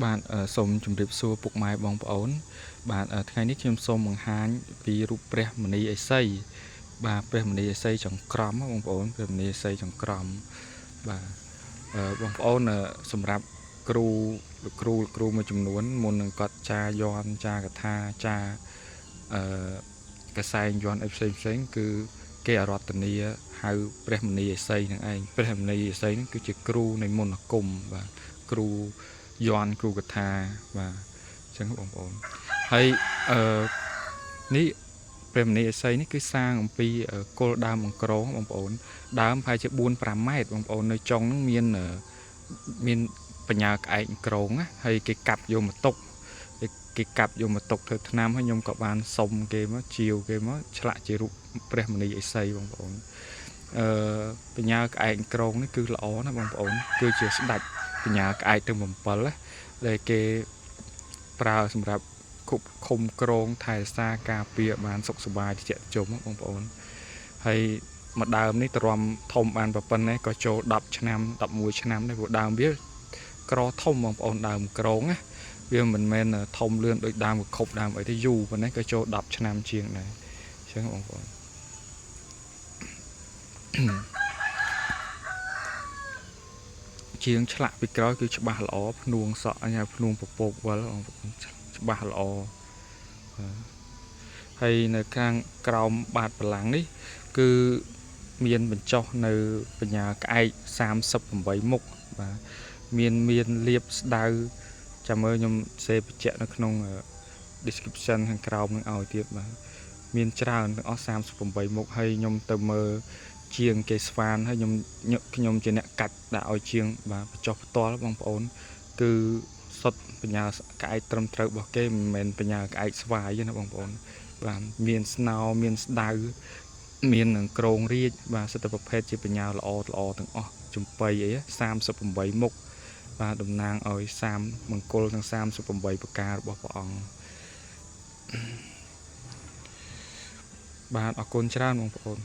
បាទសូមជម្រាបសួរពុកម៉ែបងប្អូនបាទថ្ងៃនេះខ្ញុំសូមបង្ហាញពីរូបព្រះមនីឥសីបាទព្រះមនីឥសីចង្ក្រមបងប្អូនព្រះមនីឥសីចង្ក្រមបាទបងប្អូនសម្រាប់គ្រូមួយចំនួនមុននឹងគាត់ចាយ័ន្តចាកថាចាកសែងយ័ន្តអីផ្សេងគឺគេអារាធនាហៅព្រះមនីឥសីនឹងឯងព្រះមនីឥសីនឹងគឺជាគ្រូនៃមន្តអាគមបាទគ្រូយ័ន្តគ្រូកថាបាទអញ្ចឹងបងប្អូនហើយនេះព្រះមនីឥសីនេះគឺសាងអំពីគល់ដើមអង្ក្រងបងប្អូនដើមប្រហែលជា 4-5 ម៉ែត្របងប្អូននៅចុងហ្នឹងមានបញ្ញាក្អែកអង្ក្រងណាហើយគេកាប់យកមកទុកធ្វើថ្នាំហើយខ្ញុំក៏បានសុំគេមកជាវគេមកឆ្លាក់ជារូបព្រះមនីឥសីបងប្អូនបញ្ញាក្អែកក្រងនេះគឺល្អណាបងប្អូនគឺជាស្ដេចបញ្ញាក្អែកទាំង7ណាដែលគេប្រើសម្រាប់ឃុំក្រងថែរក្សាការពារបានសុខសប្បាយជាជុំបងប្អូនហើយមួយដើមនេះទ្រាំធំបានប៉ុណ្ណេះក៏ចូល10ឆ្នាំ11ឆ្នាំដែរព្រោះដើមវាក្រធំបងប្អូនដើមក្រងណាវាមិនមែនធំលឿនដូចដើមកខប់ដើមអីទេយូរប៉ុណ្ណេះក៏ចូល10ឆ្នាំជាងដែរអញ្ចឹងបងប្អូនជាងឆ្លាក់ពីក្រោយគឺច្បាស់ល្អភ្នួងសក់ញ៉ាភ្នួងពពកវល់បងប្អូនច្បាស់ល្អហើយនៅខាងក្រោមបាតបលាំងនេះគឺមានបញ្ចុះនៅបញ្ញាក្អែក38មុខបាទមានលៀបស្ដៅចាំមើលខ្ញុំសេបញ្ជាក់នៅក្នុង description ខាងក្រោមនឹងឲ្យទៀតបាទមានច្រើនទាំងអស់38មុខហើយខ្ញុំទៅមើលជាងគេស្វានហើយខ្ញុំជាអ្នកកាច់ដាក់ឲ្យជាងបាទបញ្ចុះផ្ទាល់បងប្អូនគឺសុទ្ធបញ្ញាក្អែកត្រឹមត្រូវរបស់គេមិនមែនបញ្ញាក្អែកស្វាយទេណាបងប្អូនបាទមានស្នោមានស្ដៅមាននឹងក្រងរាជបាទសិទ្ធិប្រភេទជាបញ្ញាល្អទាំងអស់ចំបៃអី38មុខបាទតំណាងឲ្យមង្គលទាំង38ប្រការរបស់ព្រះអង្គបាទអរគុណច្រើនបងប្អូន